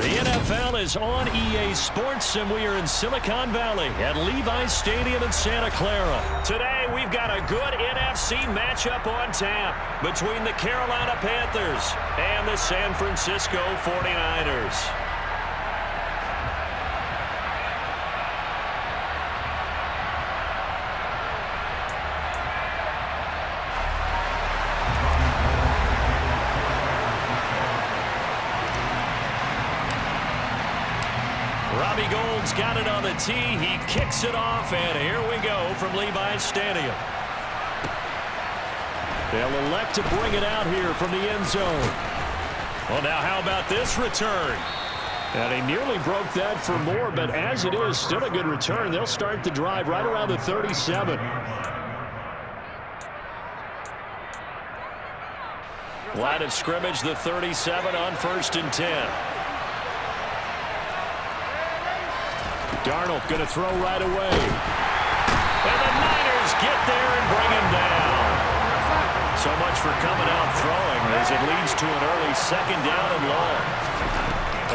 The NFL is on EA Sports, and we are in Silicon Valley at Levi's Stadium in Santa Clara. Today, we've got a good NFC matchup on tap between the Carolina Panthers and the San Francisco 49ers. Robbie Gould's got it on the tee. He kicks it off, and here we go from Levi's Stadium. They'll elect to bring it out here from the end zone. Well, now how about this return? And he nearly broke that for more, but as it is, still a good return. They'll start the drive right around the 37. Line of scrimmage, the 37 on 1st and 10. Darnold going to throw right away. And the Niners get there and bring him down. So much for coming out throwing as it leads to an early 2nd down and long.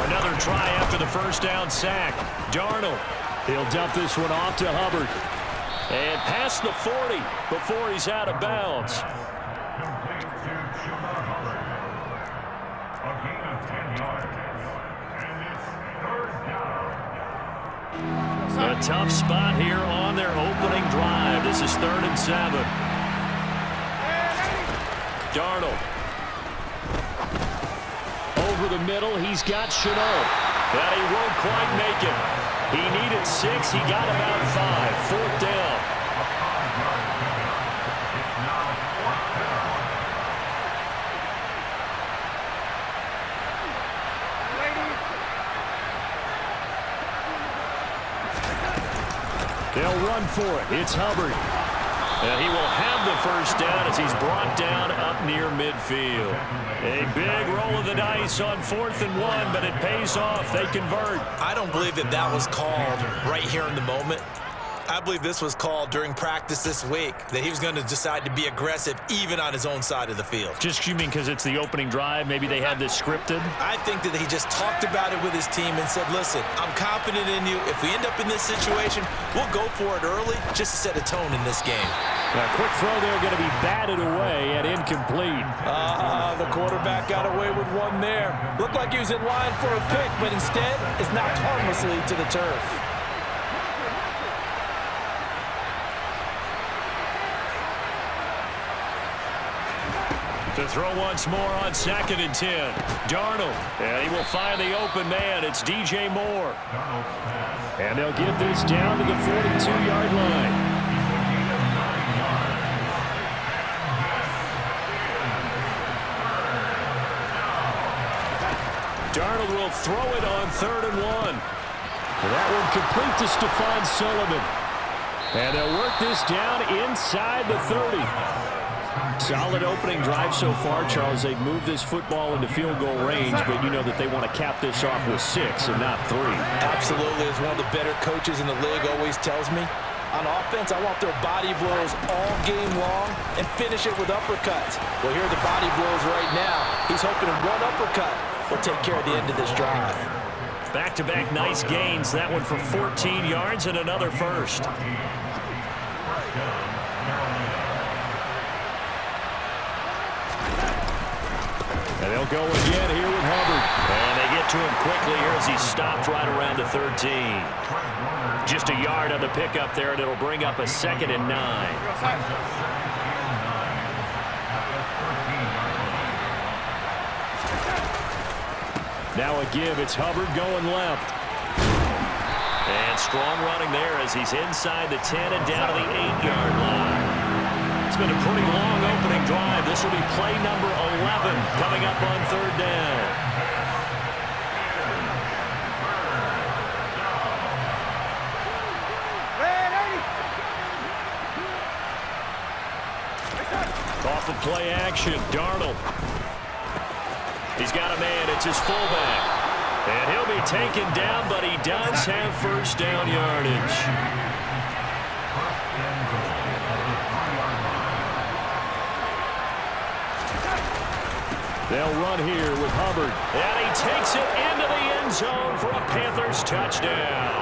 Another try after the 1st down sack. Darnold, he'll dump this one off to Hubbard. And past the 40 before he's out of bounds. A tough spot here on their opening drive. This is 3rd and 7. Darnold. Over the middle, he's got Shenault. But he won't quite make it. He needed 6. He got about 5. 4th down. They'll run for it. It's Hubbard. And he will have the 1st down as he's brought down up near midfield. A big roll of the dice on 4th and 1, but it pays off. They convert. I don't believe that that was called right here in the moment. I believe this was called during practice this week, that he was going to decide to be aggressive even on his own side of the field. Just, you mean because it's the opening drive? Maybe they had this scripted? I think that he just talked about it with his team and said, listen, I'm confident in you. If we end up in this situation, we'll go for it early just to set a tone in this game. A quick throw there going to be batted away and incomplete. The quarterback got away with one there. Looked like he was in line for a pick, but instead is knocked harmlessly to the turf. To throw once more on 2nd and 10. Darnold. And he will find the open man. It's DJ Moore. And they'll get this down to the 42-yard line. Darnold will throw it on 3rd and 1. That one complete to Stephon Sullivan. And they'll work this down inside the 30. Solid opening drive so far, Charles. They've moved this football into field goal range, but you know that they want to cap this off with 6 and not 3. Absolutely. As one of the better coaches in the league always tells me, on offense, I want their body blows all game long and finish it with uppercuts. Well, here are the body blows right now. He's hoping one uppercut will take care of the end of this drive. Back-to-back nice gains. That one for 14 yards and another 1st. And they'll go again here with Hubbard. And they get to him quickly here as he stopped right around the 13. Just a yard on the pickup there, and it'll bring up a 2nd and 9. Now a give. It's Hubbard going left. And strong running there as he's inside the 10 and down to the 8-yard line. It's been a pretty long opening drive. This will be play number 11 coming up on 3rd down. Off of play action, Darnold. He's got a man. It's his fullback. And he'll be taken down, but he does have 1st down yardage. They'll run here with Hubbard. And he takes it into the end zone for a Panthers touchdown.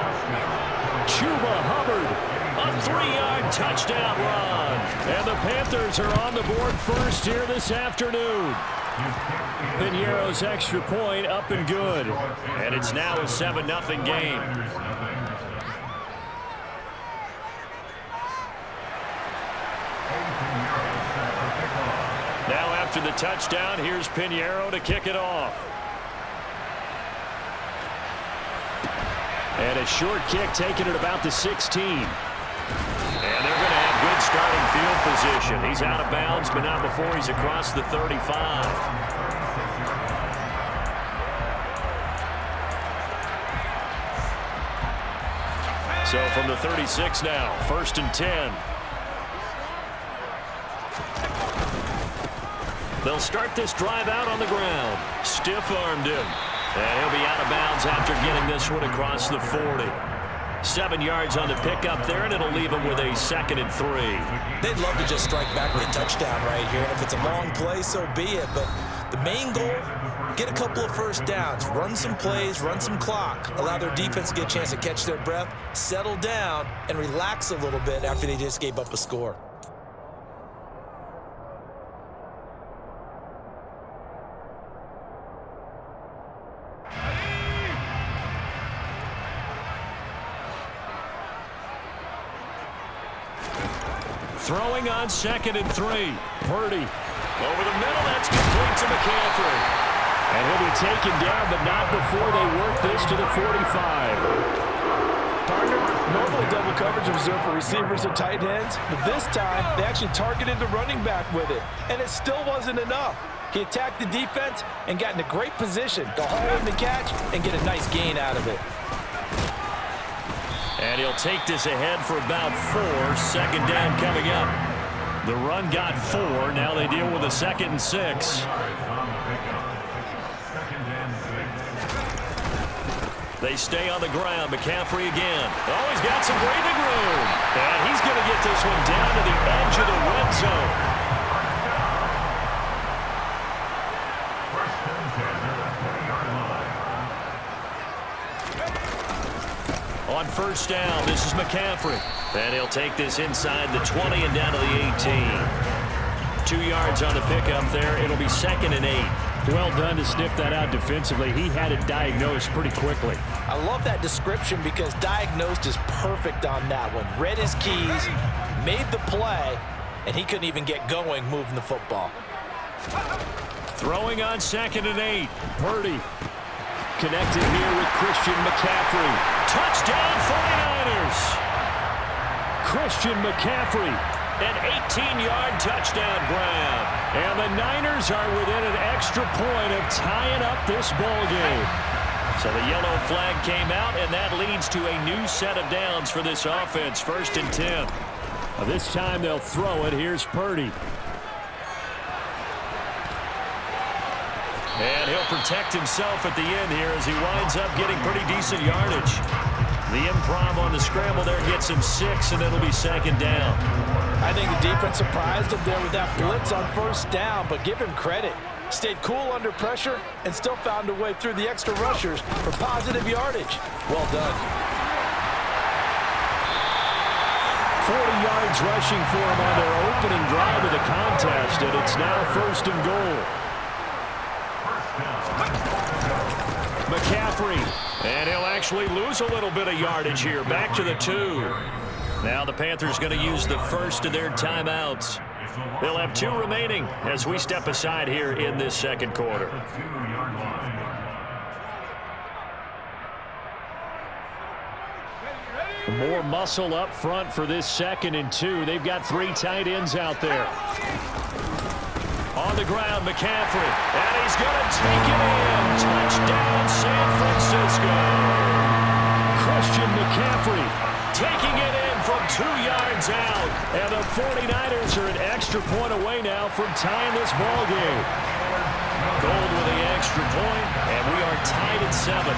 Chuba Hubbard, a 3-yard touchdown run. And the Panthers are on the board first here this afternoon. Piñeiro's extra point up and good. And it's now a 7-0 game. Now after the touchdown, here's Piñeiro to kick it off. And a short kick taken at about the 16. And they're going to have good starting field position. He's out of bounds, but not before he's across the 35. So from the 36 now, 1st and 10. They'll start this drive out on the ground. Stiff-armed him. And he'll be out of bounds after getting this one across the 40. 7 yards on the pickup there, and it'll leave him with a 2nd and 3. They'd love to just strike back with a touchdown right here. And if it's a long play, so be it. But the main goal, get a couple of first downs, run some plays, run some clock, allow their defense to get a chance to catch their breath, settle down, and relax a little bit after they just gave up a score. Throwing on 2nd and 3. Purdy. Over the middle, that's complete to McCaffrey. And he'll be taken down, but not before they work this to the 45. Partner, normally double coverage is reserved for receivers and tight ends, but this time they actually targeted the running back with it, and it still wasn't enough. He attacked the defense and got in a great position to haul in the catch and get a nice gain out of it. And he'll take this ahead for about 4. 2nd down coming up. The run got 4. Now they deal with a 2nd and 6. They stay on the ground. McCaffrey again. Oh, he's got some breathing room. And he's going to get this one down to the edge of the red zone. On 1st down, this is McCaffrey. And he'll take this inside the 20 and down to the 18. 2 yards on the pickup there. It'll be 2nd and 8. Well done to sniff that out defensively. He had it diagnosed pretty quickly. I love that description because diagnosed is perfect on that one. Read his keys, made the play, and he couldn't even get going moving the football. Throwing on 2nd and 8. Purdy. Connected here with Christian McCaffrey. Touchdown 49ers! Christian McCaffrey, an 18-yard touchdown grab. And the Niners are within an extra point of tying up this ball game. So the yellow flag came out, and that leads to a new set of downs for this offense. 1st and 10. This time they'll throw it. Here's Purdy. And he'll protect himself at the end here as he winds up getting pretty decent yardage. The improv on the scramble there gets him 6, and it'll be 2nd down. I think the defense surprised him there with that blitz on 1st down, but give him credit. Stayed cool under pressure and still found a way through the extra rushers for positive yardage. Well done. 40 yards rushing for him on their opening drive of the contest, and it's now 1st and goal. McCaffrey, and he'll actually lose a little bit of yardage here. Back to the 2. Now the Panthers going to use the first of their timeouts. They'll have 2 remaining as we step aside here in this 2nd quarter. More muscle up front for this 2nd and 2. They've got 3 tight ends out there. On the ground, McCaffrey, and he's going to take it in. Touchdown, San Francisco. Christian McCaffrey taking it in from 2 yards out. And the 49ers are an extra point away now from tying this ball game. Gold with the extra point, and we are tied at 7.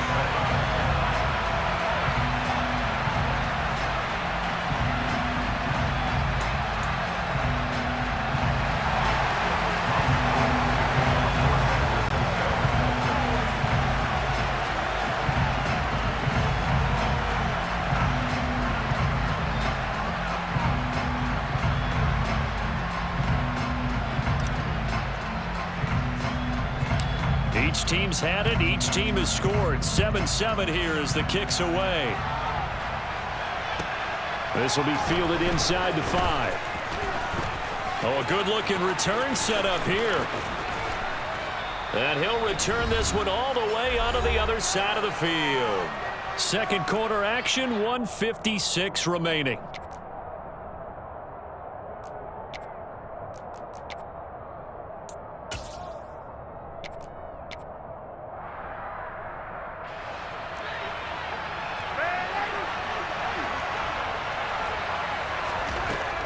Each team's had it. Each team has scored. 7-7 here as the kick's away. This will be fielded inside the 5. Oh, a good-looking return set up here. And he'll return this one all the way onto the other side of the field. Second quarter action, 1:56 remaining.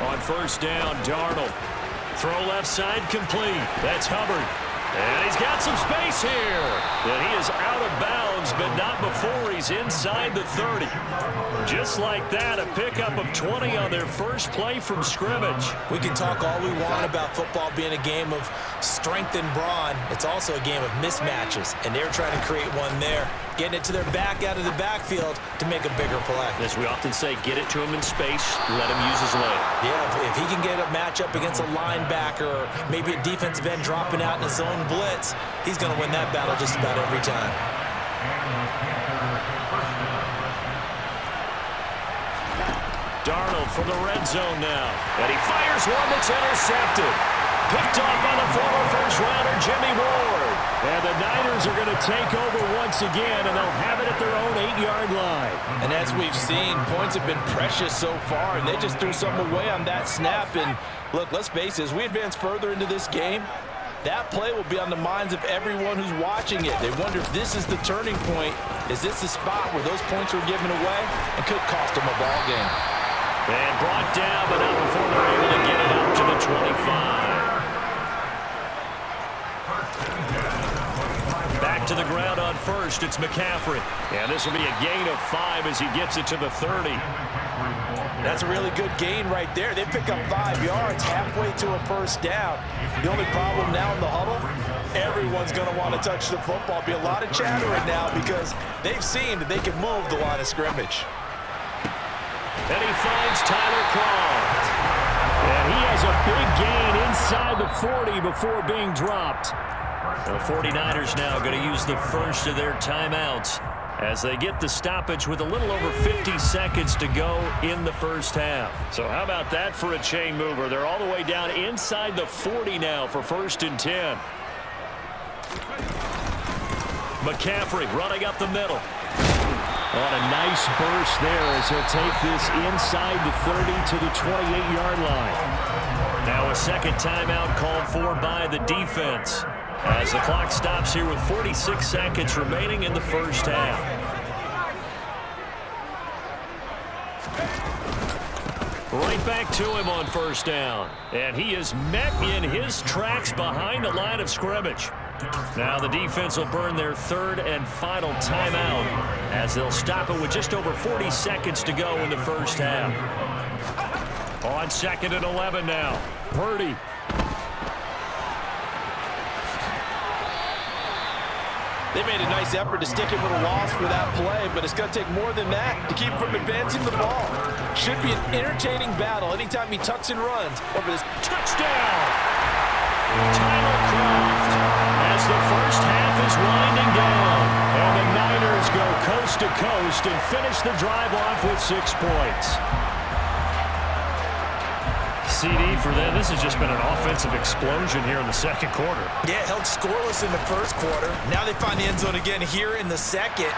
On first down, Darnold. Throw left side complete. That's Hubbard. And he's got some space here. And he is out of bounds, but not before he's inside the 30. Just like that, a pickup of 20 on their first play from scrimmage. We can talk all we want about football being a game of strength and brawn. It's also a game of mismatches, and they're trying to create one there, getting it to their back out of the backfield to make a bigger play. As we often say, get it to him in space, let him use his leg. Yeah, if he can get a matchup against a linebacker or maybe a defensive end dropping out in a zone blitz, he's going to win that battle just about every time. Darnold from the red zone now. And he fires one that's intercepted. Picked off by the former first-rounder, Jimmy Ward. And the Niners are going to take over once again, and they'll have it at their own 8-yard line. And as we've seen, points have been precious so far, and they just threw something away on that snap. And look, let's face it, as we advance further into this game, that play will be on the minds of everyone who's watching it. They wonder if this is the turning point. Is this the spot where those points were given away? It could cost them a ball game. And brought down, but not before they're able to get it up to the 25. Back to the ground on first, it's McCaffrey. And this will be a gain of 5 as he gets it to the 30. That's a really good gain right there. They pick up 5 yards halfway to a first down. The only problem now in the huddle, everyone's going to want to touch the football. Be a lot of chattering now because they've seen that they can move the line of scrimmage. And he finds Tyler Kroft. And he has a big gain inside the 40 before being dropped. The 49ers now going to use the first of their timeouts as they get the stoppage with a little over 50 seconds to go in the first half. So how about that for a chain mover? They're all the way down inside the 40 now for 1st and 10. McCaffrey running up the middle. On a nice burst there as he'll take this inside the 30 to the 28-yard line. Now a second timeout called for by the defense as the clock stops here with 46 seconds remaining in the first half. Right back to him on first down. And he is met in his tracks behind the line of scrimmage. Now the defense will burn their third and final timeout as they'll stop it with just over 40 seconds to go in the first half. On 2nd and 11 now. Purdy. They made a nice effort to stick him with a loss for that play, but it's going to take more than that to keep him from advancing the ball. Should be an entertaining battle anytime he tucks and runs over this. Touchdown! Tyler Kroft as the first half is winding down. And the Niners go coast to coast and finish the drive off with 6 points. CD for them. This has just been an offensive explosion here in the second quarter. Yeah, held scoreless in the first quarter. Now they find the end zone again here in the second.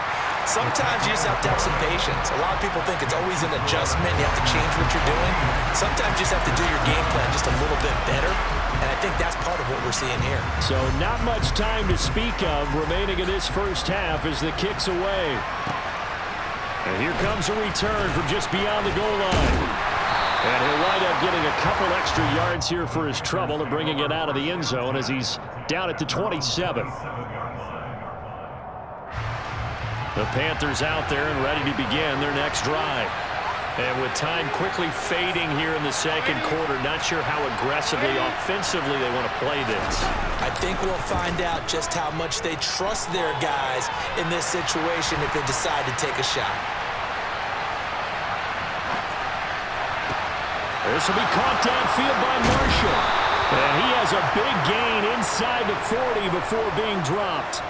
Sometimes you just have to have some patience. A lot of people think it's always an adjustment. You have to change what you're doing. Sometimes you just have to do your game plan just a little bit better. And I think that's part of what we're seeing here. So not much time to speak of remaining in this first half as the kick's away. And here comes a return from just beyond the goal line. And he'll wind up getting a couple extra yards here for his trouble and bringing it out of the end zone as he's down at the 27. The Panthers out there and ready to begin their next drive. And with time quickly fading here in the second quarter, not sure how aggressively, offensively they want to play this. I think we'll find out just how much they trust their guys in this situation if they decide to take a shot. This will be caught downfield by Marshall. And he has a big gain inside the 40 before being dropped.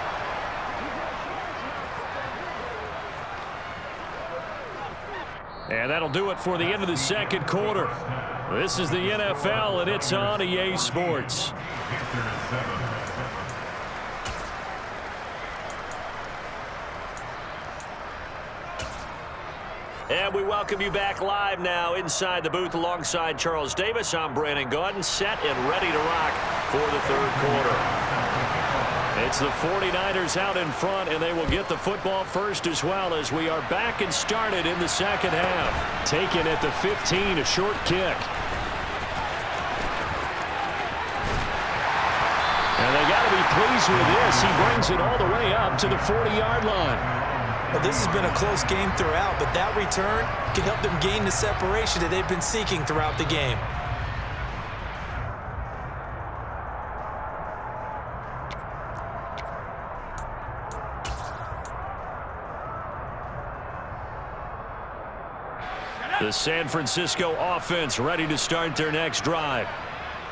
And that'll do it for the end of the second quarter. This is the NFL, and it's on EA Sports. And we welcome you back live now inside the booth alongside Charles Davis. I'm Brandon Gaudin, set and ready to rock for the third quarter. It's the 49ers out in front, and they will get the football first as well as we are back and started in the second half. Taken at the 15, a short kick. And they got to be pleased with this. He brings it all the way up to the 40-yard line. Well, this has been a close game throughout, but that return can help them gain the separation that they've been seeking throughout the game. The San Francisco offense ready to start their next drive.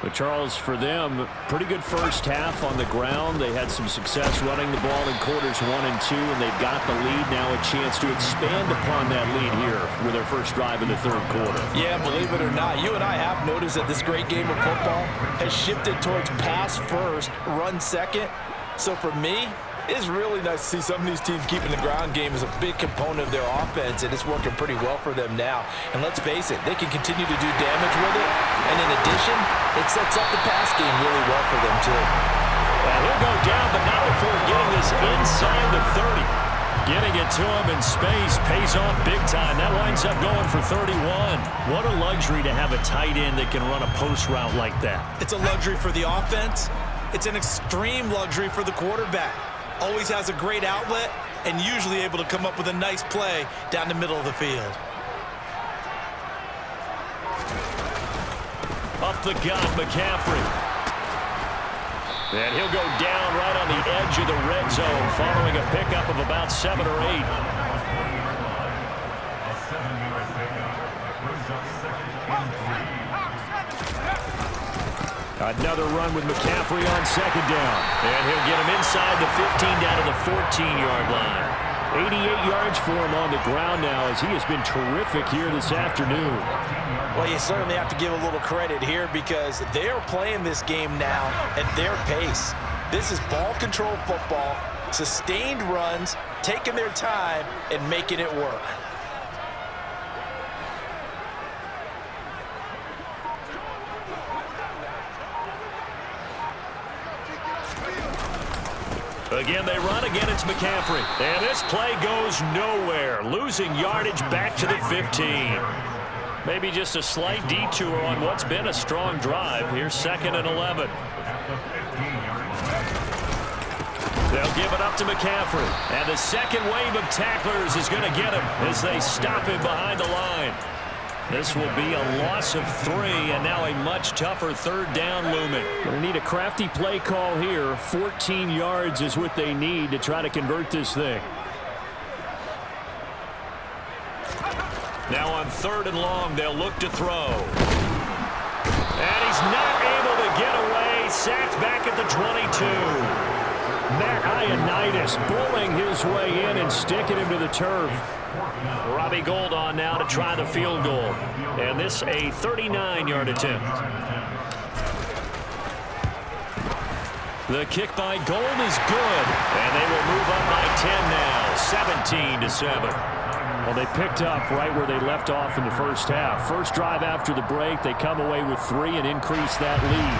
But Charles, for them, pretty good first half on the ground. They had some success running the ball in quarters 1 and 2, and they've got the lead now, a chance to expand upon that lead here with their first drive in the third quarter. Yeah, believe it or not, you and I have noticed that this great game of football has shifted towards pass first, run second. So for me, it's really nice to see some of these teams keeping the ground game as a big component of their offense, and it's working pretty well for them now. And let's face it, they can continue to do damage with it, and in addition, it sets up the pass game really well for them too. Well, he'll go down, but not before getting this inside the 30. Getting it to him in space pays off big time. That winds up going for 31. What a luxury to have a tight end that can run a post route like that. It's a luxury for the offense. It's an extreme luxury for the quarterback. Always has a great outlet and usually able to come up with a nice play down the middle of the field. Up the gut, McCaffrey. And he'll go down right on the edge of the red zone following a pickup of about 7 or 8. Another run with McCaffrey on second down. And he'll get him inside the 15 down to the 14-yard line. 88 yards for him on the ground now as he has been terrific here this afternoon. Well, you certainly have to give a little credit here because they are playing this game now at their pace. This is ball control football, sustained runs, taking their time, and making it work. Again, they run. Again, it's McCaffrey. And this play goes nowhere. Losing yardage back to the 15. Maybe just a slight detour on what's been a strong drive. Here's 2nd and 11. They'll give it up to McCaffrey. And the second wave of tacklers is going to get him as they stop him behind the line. This will be a loss of 3, and now a much tougher third down looming. Going to need a crafty play call here. 14 yards is what they need to try to convert this thing. Now on 3rd and long, they'll look to throw. And he's not able to get away. Sacked back at the 22. Matt Ioannidis bullying his way in and sticking him to the turf. Robbie Gould on now to try the field goal. And this a 39-yard attempt. The kick by Gould is good. And they will move up by 10 now. 17-7. Well, they picked up right where they left off in the first half. First drive after the break, they come away with 3 and increase that lead.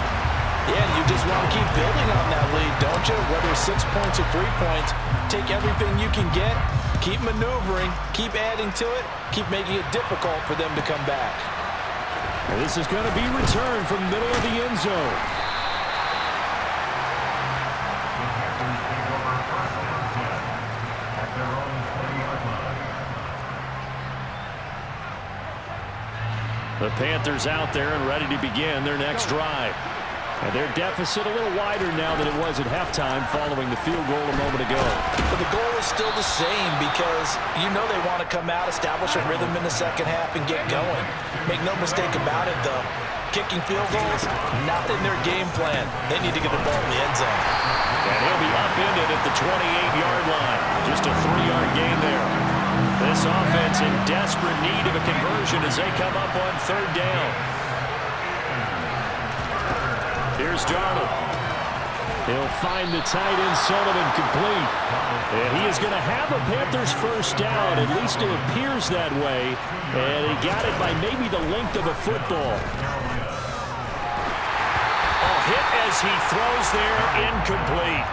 Yeah, and you just want to keep building on that lead, don't you? Whether it's 6 points or 3 points, take everything you can get, keep maneuvering, keep adding to it, keep making it difficult for them to come back. And this is going to be returned from the middle of the end zone. The Panthers out there and ready to begin their next drive. And their deficit a little wider now than it was at halftime following the field goal a moment ago. But the goal is still the same because you know they want to come out, establish a rhythm in the second half, and get going. Make no mistake about it, though. Kicking field goals, not in their game plan. They need to get the ball in the end zone. And he'll be upended at the 28-yard line. Just a 3-yard gain there. This offense in desperate need of a conversion as they come up on third down. Here's Darnold. He'll find the tight end Sullivan complete. And he is going to have a Panthers first down. At least it appears that way. And he got it by maybe the length of a football. Hit as he throws there, incomplete.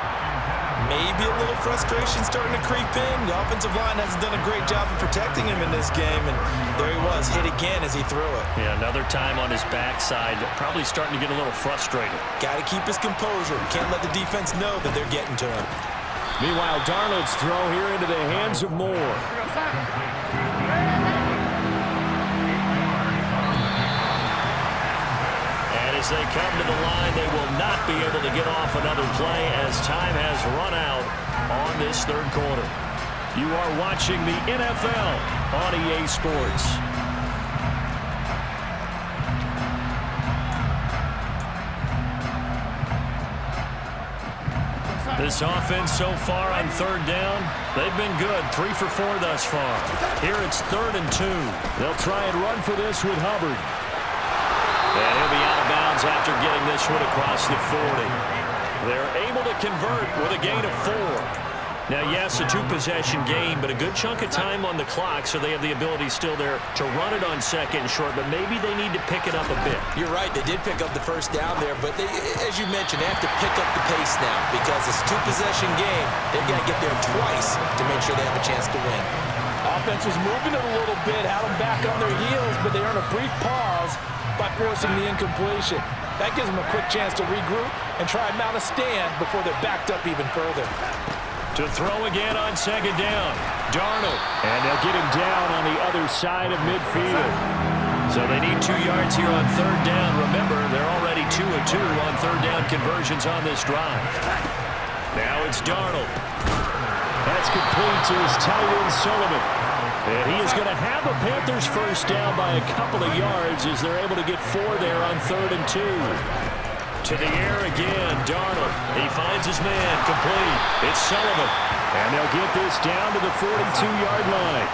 Maybe a little frustration starting to creep in. The offensive line hasn't done a great job of protecting him in this game, and there he was, hit again as he threw it. Yeah, another time on his backside, probably starting to get a little frustrated. Got to keep his composure. Can't let the defense know that they're getting to him. Meanwhile, Darnold's throw here into the hands of Moore. As they come to the line, they will not be able to get off another play as time has run out on this third quarter. You are watching the NFL on EA Sports. This offense so far on third down, they've been good. 3 for 4 thus far. Here it's 3rd and 2. They'll try and run for this with Hubbard. And he'll be out of bounds after getting this one across the 40. They're able to convert with a gain of 4. Now, yes, a 2-possession game, but a good chunk of time on the clock, so they have the ability still there to run it on second and short, but maybe they need to pick it up a bit. You're right. They did pick up the first down there, but they, as you mentioned, they have to pick up the pace now because it's a 2-possession game. They've got to get there twice to make sure they have a chance to win. Offense was moving it a little bit, had them back on their heels, but they earned a brief pause by forcing the incompletion. That gives them a quick chance to regroup and try and mount a stand before they're backed up even further. To throw again on second down, Darnold. And they'll get him down on the other side of midfield. So they need 2 yards here on third down. Remember, they're already 2 of 2 on third down conversions on this drive. Now it's Darnold. That's complete to his tight end Sullivan. And he is going to have a Panthers first down by a couple of yards as they're able to get 4 there on 3rd and 2. To the air again, Darnold. He finds his man, complete. It's Sullivan. And they'll get this down to the 42-yard line.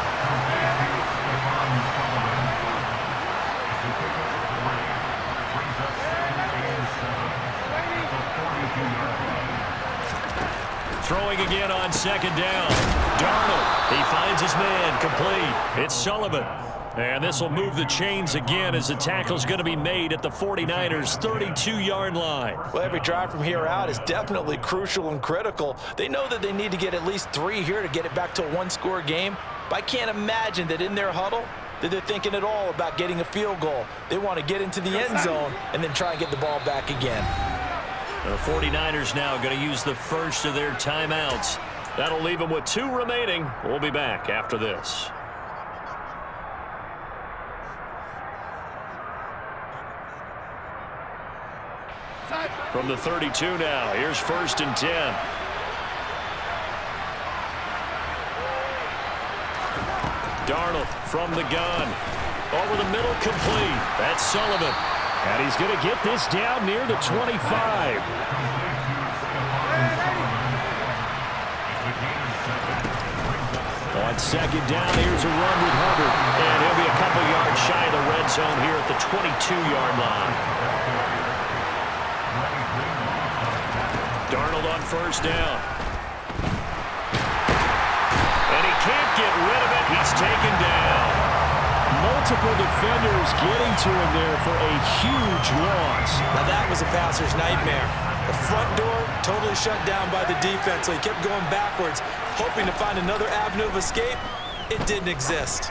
Throwing again on second down. Darnold. He finds his man, complete. It's Sullivan. And this will move the chains again as the tackle's going to be made at the 49ers' 32-yard line. Well, every drive from here out is definitely crucial and critical. They know that they need to get at least 3 here to get it back to a 1-score game. But I can't imagine that in their huddle that they're thinking at all about getting a field goal. They want to get into the end zone and then try and get the ball back again. The 49ers now going to use the first of their timeouts. That'll leave them with 2 remaining. We'll be back after this. From the 32 now, here's 1st and 10. Darnold from the gun. Over the middle, complete. That's Sullivan. And he's going to get this down near the 25. On second down, here's a run with Hubbard. And he'll be a couple yards shy of the red zone here at the 22-yard line. Darnold on first down. And he can't get rid of it. He's taken down. Multiple defenders getting to him there for a huge loss. Now that was a passer's nightmare. The front door totally shut down by the defense, so he kept going backwards, hoping to find another avenue of escape. It didn't exist.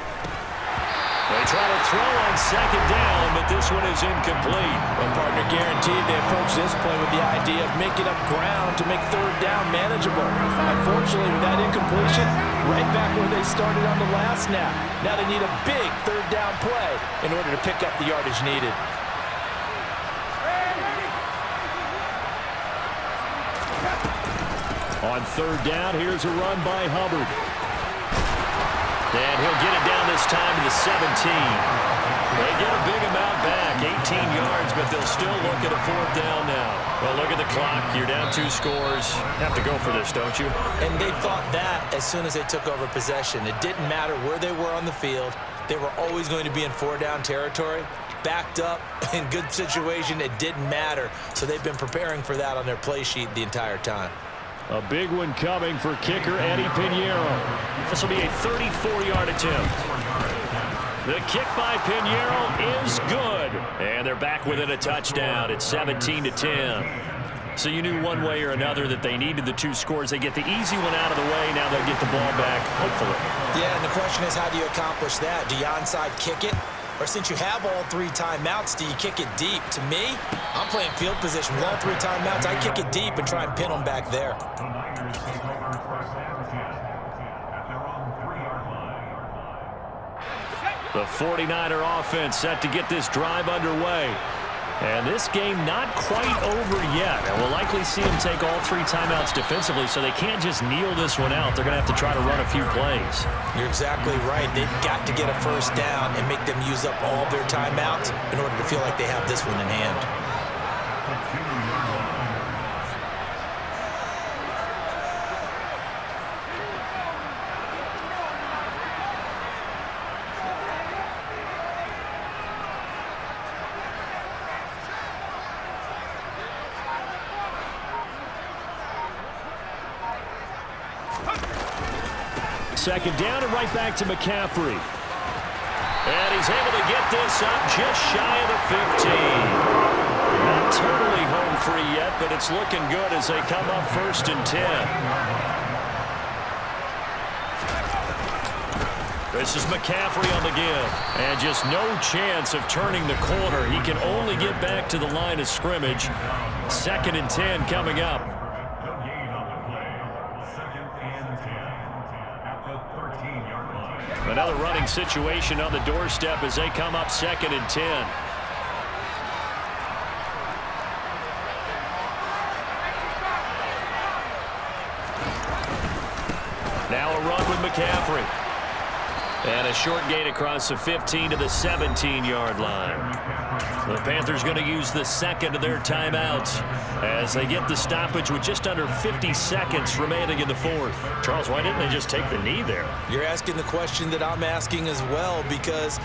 They try to throw on second down, but this one is incomplete. Well, partner, guaranteed they approach this play with the idea of making up ground to make third down manageable. Unfortunately, with that incompletion, right back where they started on the last snap. Now they need a big third down play in order to pick up the yardage needed. On third down, here's a run by Hubbard. And he'll get it down this time to the 17. They get a big amount back, 18 yards, but they'll still look at a 4th down now. Well, look at the clock. You're down 2 scores. Have to go for this, don't you? And they thought that as soon as they took over possession. It didn't matter where they were on the field. They were always going to be in 4-down territory. Backed up, in good situation, it didn't matter. So they've been preparing for that on their play sheet the entire time. A big one coming for kicker Eddie Pinheiro. This will be a 34-yard attempt. The kick by Pinheiro is good. And they're back within a touchdown. It's 17-10. So you knew one way or another that they needed the 2 scores. They get the easy one out of the way. Now they'll get the ball back, hopefully. Yeah, and the question is, how do you accomplish that? Do you onside kick it? Or since you have all 3 timeouts, do you kick it deep? To me, I'm playing field position with all 3 timeouts. I kick it deep and try and pin them back there. The 49er offense set to get this drive underway. And this game not quite over yet. And we'll likely see them take all 3 timeouts defensively, so they can't just kneel this one out. They're going to have to try to run a few plays. You're exactly right. They've got to get a 1st down and make them use up all their timeouts in order to feel like they have this one in hand. Second down and right back to McCaffrey. And he's able to get this up just shy of the 15. Not totally home free yet, but it's looking good as they come up 1st and 10. This is McCaffrey on the give. And just no chance of turning the corner. He can only get back to the line of scrimmage. 2nd and 10 coming up. Another running situation on the doorstep as they come up 2nd and 10. Now a run with McCaffrey. And a short gain across the 15 to the 17-yard line. The Panthers going to use the 2nd of their timeouts as they get the stoppage with just under 50 seconds remaining in the 4th. Charles, why didn't they just take the knee there? You're asking the question that I'm asking as well, because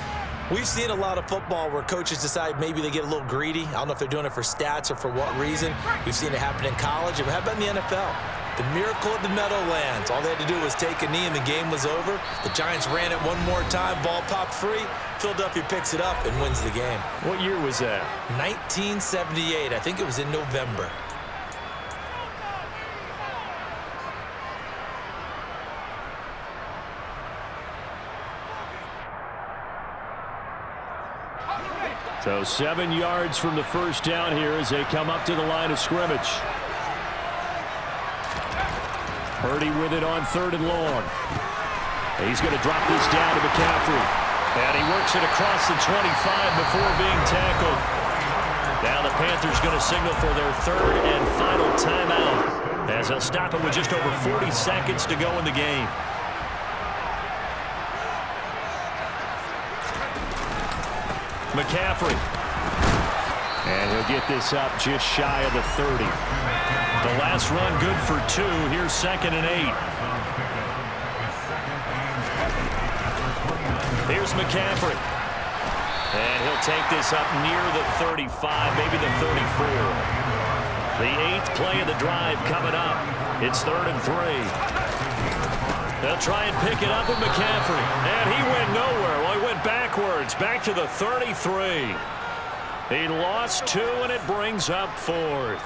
we've seen a lot of football where coaches decide maybe they get a little greedy. I don't know if they're doing it for stats or for what reason. We've seen it happen in college. And how about in the NFL? The miracle of the Meadowlands. All they had to do was take a knee and the game was over. The Giants ran it one more time. Ball popped free. Philadelphia picks it up and wins the game. What year was that? 1978. I think it was in November. So 7 yards from the 1st down here as they come up to the line of scrimmage. Purdy with it on 3rd and long. He's going to drop this down to McCaffrey. And he works it across the 25 before being tackled. Now the Panthers going to signal for their 3rd and final timeout as they'll stop it with just over 40 seconds to go in the game. McCaffrey. And he'll get this up just shy of the 30. The last run good for 2. Here's 2nd and 8. Here's McCaffrey. And he'll take this up near the 35, maybe the 34. The 8th play of the drive coming up. It's 3rd and 3. They'll try and pick it up with McCaffrey. And he went nowhere. Well, he went backwards, back to the 33. He lost 2, and it brings up 4th.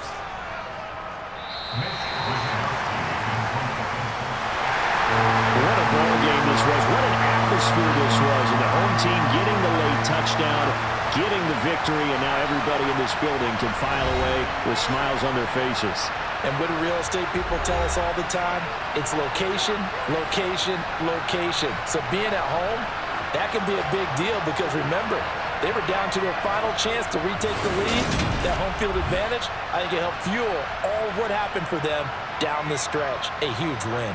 What a ball game this was. What an atmosphere this was. And the home team getting the late touchdown, getting the victory, and now everybody in this building can file away with smiles on their faces. And what do real estate people tell us all the time? It's location, location, location. So being at home, that can be a big deal because remember, they were down to their final chance to retake the lead. That home field advantage, I think it helped fuel all of what happened for them down the stretch. A huge win.